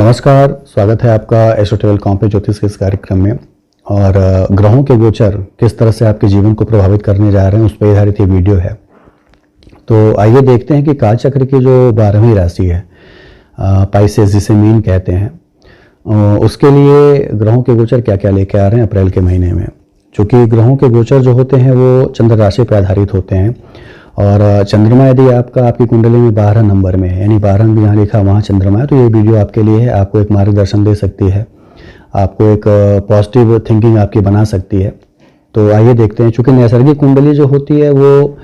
नमस्कार, स्वागत है आपका एस्ट्रो पे ज्योतिष के इस कार्यक्रम में। और ग्रहों के गोचर किस तरह से आपके जीवन को प्रभावित करने जा रहे हैं उस पर आधारित ये वीडियो है। तो आइए देखते हैं कि कालचक्र की जो 12वीं राशि है पाइसेस, जिसे मीन कहते हैं, उसके लिए ग्रहों के गोचर क्या क्या लेके आ रहे हैं अप्रैल के महीने में। चूँकि ग्रहों के गोचर जो होते हैं वो चंद्र राशि पर आधारित होते हैं और चंद्रमा यदि आपकी कुंडली में 12 नंबर में है, यानी 12 अंक जहाँ लिखा वहाँ चंद्रमा है, तो ये वीडियो आपके लिए है। आपको एक मार्गदर्शन दे सकती है, आपको एक पॉजिटिव थिंकिंग आपकी बना सकती है। तो आइए देखते हैं। चूँकि नैसर्गिक कुंडली जो होती है वो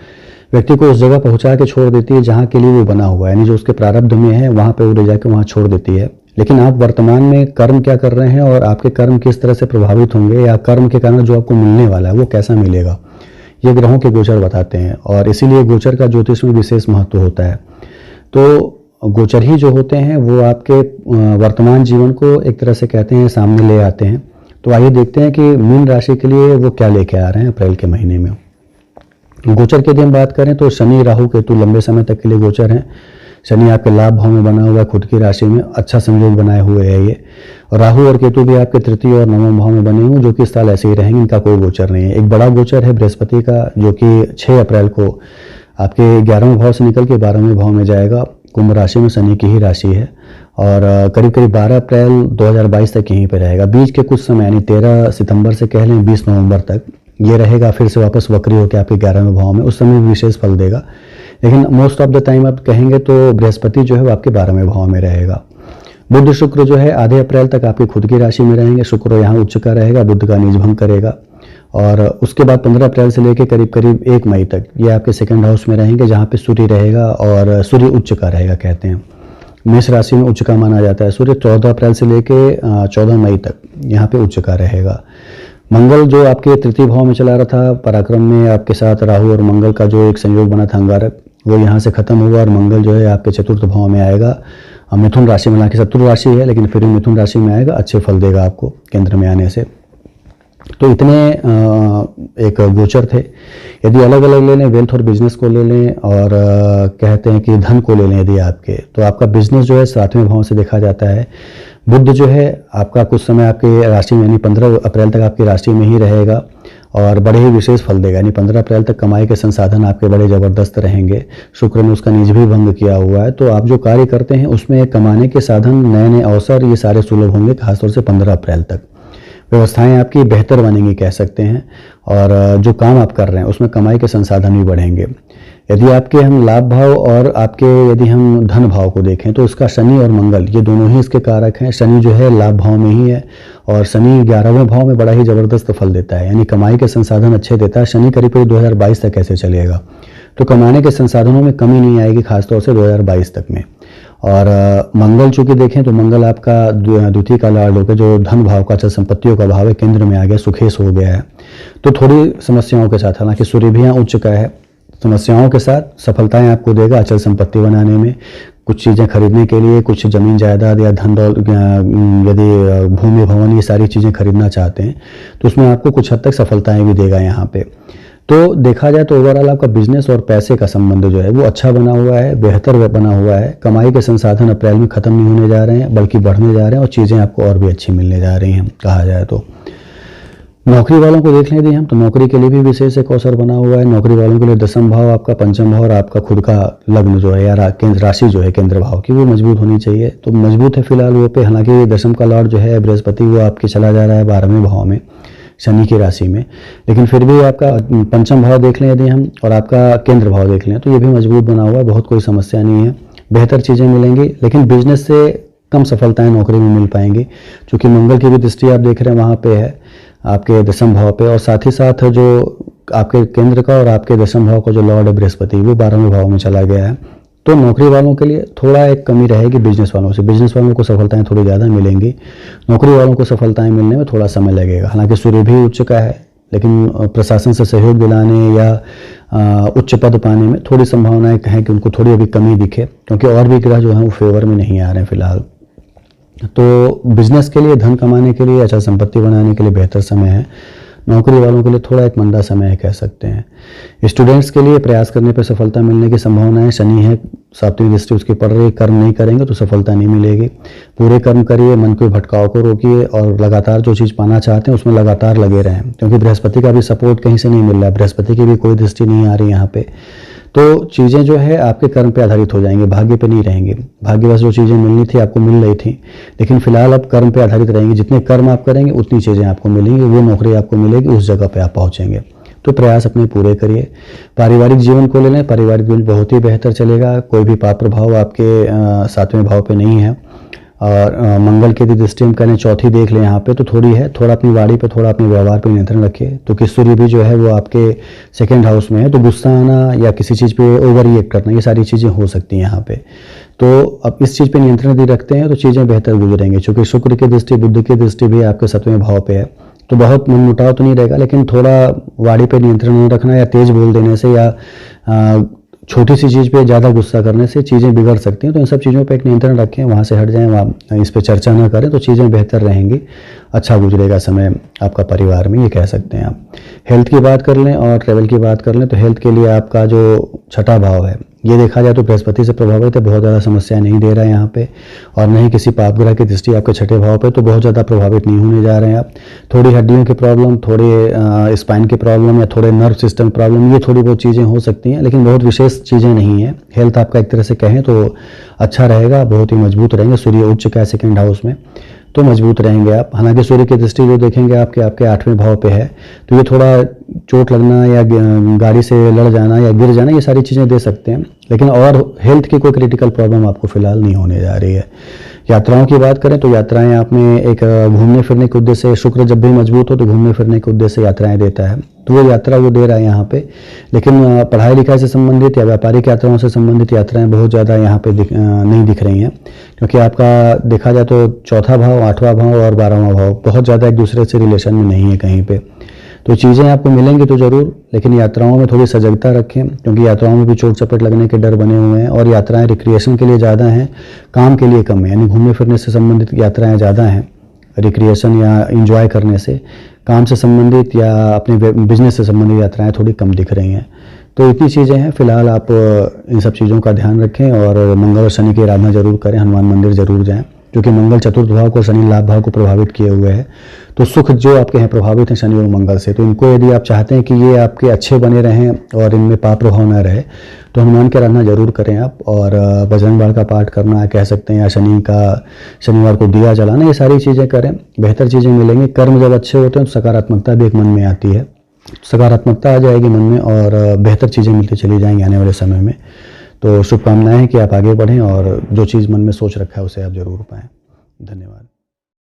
व्यक्ति को उस जगह पहुँचा के छोड़ देती है जहाँ के लिए वो बना हुआ है, यानी जो उसके प्रारब्ध में है वहाँ पर वो ले जाकर वहाँ छोड़ देती है। लेकिन आप वर्तमान में कर्म क्या कर रहे हैं और आपके कर्म किस तरह से प्रभावित होंगे, या कर्म के कारण जो आपको मिलने वाला है वो कैसा मिलेगा, ये ग्रहों के गोचर बताते हैं। और इसीलिए गोचर का ज्योतिष में विशेष महत्व होता है। तो गोचर ही जो होते हैं वो आपके वर्तमान जीवन को एक तरह से कहते हैं सामने ले आते हैं। तो आइए देखते हैं कि मीन राशि के लिए वो क्या लेके आ रहे हैं अप्रैल के महीने में। गोचर की यदि हम बात करें तो शनि, राहु, केतु लंबे समय तक के लिए गोचर हैं। शनि आपके लाभ भाव में बना हुआ है, खुद की राशि में अच्छा संयोग बनाए हुए है ये। और राहु और केतु भी आपके तृतीय और नवम भाव में बने हुए, जो कि इस साल ऐसे ही रहेंगे, इनका कोई गोचर नहीं है। एक बड़ा गोचर है बृहस्पति का, जो कि 6 अप्रैल को आपके 11वें भाव से निकल के 12वें भाव में जाएगा। कुंभ राशि में शनि की ही राशि है और करीब करीब 12 अप्रैल 2022 तक यहीं पर रहेगा। बीच के कुछ समय यानी 13 सितंबर से कह लें 20 नवंबर तक ये रहेगा, फिर से वापस वक्री होकर आपके 11वें भाव में, उस समय विशेष फल देगा। लेकिन मोस्ट ऑफ द टाइम आप कहेंगे तो बृहस्पति जो है वो आपके 12वें भाव में रहेगा। बुध शुक्र जो है आधे अप्रैल तक आपकी खुद की राशि में रहेंगे। शुक्र यहाँ उच्च का रहेगा, बुध का नीच भंग करेगा। और उसके बाद 15 अप्रैल से लेकर करीब करीब 1 मई तक ये आपके सेकंड हाउस में रहेंगे, जहाँ पे सूर्य रहेगा और सूर्य उच्च का रहेगा। कहते हैं मेष राशि में उच्च का माना जाता है सूर्य। 14 अप्रैल से लेकर 14 मई तक यहाँ पे उच्च का रहेगा। मंगल जो आपके तृतीय भाव में चला रहा था पराक्रम में, आपके साथ राहु और मंगल का जो एक संयोग बना था अंगारक, वो यहाँ से खत्म हुआ और मंगल जो है आपके चतुर्थ भाव में आएगा। मिथुन राशि में, हालांकि शत्रु राशि है लेकिन फिर भी मिथुन राशि में आएगा, अच्छे फल देगा आपको केंद्र में आने से। तो इतने एक गोचर थे। यदि अलग अलग ले लें, वेल्थ और बिजनेस को ले लें और कहते हैं कि धन को ले लें यदि आपके, तो आपका बिजनेस जो है 7वें भाव से देखा जाता है। बुध जो है आपका कुछ समय आपके राशि में यानी 15 अप्रैल तक आपकी राशि में ही रहेगा और बड़े ही विशेष फल देगा, यानी 15 अप्रैल तक कमाई के संसाधन आपके बड़े ज़बरदस्त रहेंगे। शुक्र ने उसका निज भी भंग किया हुआ है, तो आप जो कार्य करते हैं उसमें कमाने के साधन, नए नए अवसर, ये सारे सुलभ होंगे खासतौर से 15 अप्रैल तक। व्यवस्थाएं आपकी बेहतर बनेंगी कह सकते हैं, और जो काम आप कर रहे हैं उसमें कमाई के संसाधन भी बढ़ेंगे। यदि आपके हम लाभ भाव और आपके यदि हम धन भाव को देखें तो उसका शनि और मंगल ये दोनों ही इसके कारक हैं। शनि जो है लाभ भाव में ही है और शनि 11वें भाव में बड़ा ही ज़बरदस्त फल देता है, यानी कमाई के संसाधन अच्छे देता है। शनि करीब करीब 2022 तक ऐसे चलेगा, तो कमाने के संसाधनों में कमी नहीं आएगी खासतौर से 2022 तक में। और मंगल चूंकि देखें तो मंगल आपका द्वितीय का लॉर्ड होकर जो धन भाव का, अच्छा संपत्तियों का भाव है, केंद्र में आ गया, सुखेश हो गया है। तो थोड़ी समस्याओं के साथ, हालांकि सूर्य भी यहाँ उच्च का है, समस्याओं के साथ सफलताएं आपको देगा अचल संपत्ति बनाने में। कुछ चीज़ें खरीदने के लिए, कुछ जमीन जायदाद या धन दौलत, यदि भूमि भवन, ये सारी चीज़ें खरीदना चाहते हैं तो उसमें आपको कुछ हद तक सफलताएं भी देगा यहाँ पे। तो देखा जाए तो ओवरऑल आपका बिजनेस और पैसे का संबंध जो है वो अच्छा बना हुआ है, बेहतर बना हुआ है। कमाई के संसाधन अप्रैल में ख़त्म नहीं होने जा रहे हैं बल्कि बढ़ने जा रहे हैं और चीज़ें आपको और भी अच्छी मिलने जा रही हैं कहा जाए तो। नौकरी वालों को देख लें यदि हम, तो नौकरी के लिए भी विशेष एक अवसर बना हुआ है। नौकरी वालों के लिए 10वां भाव आपका, 5वां भाव और आपका खुद का लग्न जो है या राशि जो है केंद्र भाव की, वो मजबूत होनी चाहिए। तो मजबूत है फिलहाल वो पे, हालांकि 10वीं का लॉर्ड जो है बृहस्पति वो आपके चला जा रहा है 12वें भाव में शनि की राशि में, लेकिन फिर भी आपका 5वां भाव देख लें यदि हम और आपका केंद्र भाव देख लें तो ये भी मजबूत बना हुआ है, बहुत कोई समस्या नहीं है, बेहतर चीज़ें मिलेंगी। लेकिन बिजनेस से कम सफलताएं नौकरी में मिल पाएंगी, क्योंकि मंगल की भी दृष्टि आप देख रहे हैं वहाँ पे है आपके 10वें भाव पे, और साथ ही साथ जो आपके केंद्र का और आपके 10वें भाव का जो लॉर्ड है बृहस्पति वो 12वें भाव में चला गया है। तो नौकरी वालों के लिए थोड़ा एक कमी रहेगी बिजनेस वालों से। बिजनेस वालों को सफलताएं थोड़ी ज़्यादा मिलेंगी, नौकरी वालों को सफलताएं मिलने में थोड़ा समय लगेगा। हालांकि सूर्य भी उच्च का है, लेकिन प्रशासन से सहयोग दिलाने या उच्च पद पाने में थोड़ी संभावनाएं हैं कि उनको थोड़ी अभी कमी दिखे, क्योंकि और भी ग्रह जो हैं वो फेवर में नहीं आ रहे हैं फिलहाल। तो बिजनेस के लिए, धन कमाने के लिए, अच्छा संपत्ति बनाने के लिए बेहतर समय है। नौकरी वालों के लिए थोड़ा एक मंदा समय है कह सकते हैं। स्टूडेंट्स के लिए प्रयास करने पर सफलता मिलने की संभावना है। शनि है, सातवीं दृष्टि उसकी पड़ रही है। कर्म नहीं करेंगे तो सफलता नहीं मिलेगी। पूरे कर्म करिए, मन के भटकाव को रोकिए और लगातार जो चीज़ पाना चाहते हैं उसमें लगातार लगे रहें, क्योंकि बृहस्पति का भी सपोर्ट कहीं से नहीं मिल रहा है। बृहस्पति की भी कोई दृष्टि नहीं आ रही यहाँ पे। तो चीज़ें जो है आपके कर्म पे आधारित हो जाएंगे, भाग्य पे नहीं रहेंगे। भाग्यवश जो चीज़ें मिलनी थी आपको मिल रही थी, लेकिन फिलहाल अब कर्म पे आधारित रहेंगे। जितने कर्म आप करेंगे उतनी चीज़ें आपको मिलेंगी, वो नौकरी आपको मिलेगी, उस जगह पे आप पहुँचेंगे। तो प्रयास अपने पूरे करिए। पारिवारिक जीवन को ले लें, पारिवारिक जीवन बहुत ही बेहतर चलेगा। कोई भी पाप प्रभाव आपके 7वें भाव पे नहीं है। और मंगल की यदि दृष्टि हम करें, चौथी देख लें यहाँ पे, तो थोड़ी है। थोड़ा अपनी वाणी पे, थोड़ा अपने व्यवहार पे नियंत्रण रखिए। तो कि सूर्य भी जो है वो आपके 2nd हाउस में है, तो गुस्सा आना या किसी चीज़ पे ओवर रिएक्ट करना, ये सारी चीज़ें हो सकती हैं यहाँ पे। तो अब इस चीज़ पे नियंत्रण यदि रखते हैं तो चीज़ें बेहतर गुजरेंगी। चूँकि शुक्र की दृष्टि, बुध की दृष्टि भी आपके 7वें भाव पे है, तो बहुत मनमुटाव तो नहीं रहेगा, लेकिन थोड़ा वाणी पे नियंत्रण नहीं रखना, या तेज बोल देने से या छोटी सी चीज़ पे ज़्यादा गुस्सा करने से चीज़ें बिगड़ सकती हैं। तो इन सब चीज़ों पे एक नियंत्रण रखें, वहाँ से हट जाएं, वहाँ इस पे चर्चा ना करें, तो चीज़ें बेहतर रहेंगी। अच्छा गुजरेगा समय आपका परिवार में, ये कह सकते हैं आप। हेल्थ की बात कर लें और ट्रैवल की बात कर लें, तो हेल्थ के लिए आपका जो 6ठा भाव है, ये देखा जाए तो बृहस्पति से प्रभावित है, बहुत ज़्यादा समस्या नहीं दे रहा है यहाँ पे। और न ही किसी पाप ग्रह की दृष्टि आपके 6ठे भाव पे, तो बहुत ज़्यादा प्रभावित नहीं होने जा रहे हैं आप। थोड़ी हड्डियों की प्रॉब्लम, थोड़े स्पाइन की प्रॉब्लम या थोड़े नर्व सिस्टम प्रॉब्लम, ये थोड़ी बहुत चीज़ें हो सकती हैं, लेकिन बहुत विशेष चीज़ें नहीं हैं। हेल्थ आपका एक तरह से कहें तो अच्छा रहेगा, बहुत ही मजबूत रहेंगे। सूर्य उच्च का है 2nd हाउस में, तो मजबूत रहेंगे आप। हालांकि सूर्य की दृष्टि जो देखेंगे आपके 8वें भाव पे है, तो ये थोड़ा चोट लगना या गाड़ी से लड़ जाना या गिर जाना, ये सारी चीज़ें दे सकते हैं, लेकिन और हेल्थ की कोई क्रिटिकल प्रॉब्लम आपको फिलहाल नहीं होने जा रही है। यात्राओं की बात करें तो यात्राएं आप में एक घूमने फिरने के उद्देश्य से, शुक्र जब भी मजबूत हो तो घूमने फिरने के उद्देश्य से यात्राएं देता है, तो वो यात्रा वो दे रहा है यहाँ पे। लेकिन पढ़ाई लिखाई से संबंधित या व्यापारिक यात्राओं से संबंधित यात्राएं बहुत ज़्यादा यहाँ पे नहीं दिख रही हैं, क्योंकि आपका देखा जाए तो 4था भाव, 8वां भाव और 12वां भाव बहुत ज़्यादा एक दूसरे से रिलेशन में नहीं है कहीं पे। तो चीज़ें आपको मिलेंगी तो ज़रूर, लेकिन यात्राओं में थोड़ी सजगता रखें, क्योंकि यात्राओं में भी चोट चपेट लगने के डर बने हुए हैं। और यात्राएं रिक्रिएशन के लिए ज़्यादा हैं, काम के लिए कम है, यानी घूमने फिरने से संबंधित यात्राएं ज़्यादा हैं। रिक्रिएशन या इंजॉय करने से, काम से संबंधित या अपने बिजनेस से संबंधित यात्राएं थोड़ी कम दिख रही हैं। तो इतनी चीज़ें हैं। फिलहाल आप इन सब चीज़ों का ध्यान रखें और मंगल और शनि की आराधना जरूर करें, हनुमान मंदिर जरूर जाएं, क्योंकि मंगल 4th भाव को, शनि लाभ भाव को प्रभावित किए हुए है। तो सुख जो आपके हैं प्रभावित हैं शनि और मंगल से, तो इनको यदि आप चाहते हैं कि ये आपके अच्छे बने रहें और इनमें पाप प्रभाव न रहे, तो हनुमान की आराधना जरूर करें आप। और बजरंग बाण का पाठ करना कह सकते हैं, या शनिवार को दिया जलाना, ये सारी चीज़ें करें, बेहतर चीज़ें मिलेंगी। कर्म जब अच्छे होते हैं तो सकारात्मकता भी एक मन में आती है, सकारात्मकता आ जाएगी मन में और बेहतर चीज़ें मिलती चली जाएंगी आने वाले समय में। तो शुभकामनाएं हैं कि आप आगे बढ़ें और जो चीज़ मन में सोच रखा है उसे आप जरूर पाएं। धन्यवाद।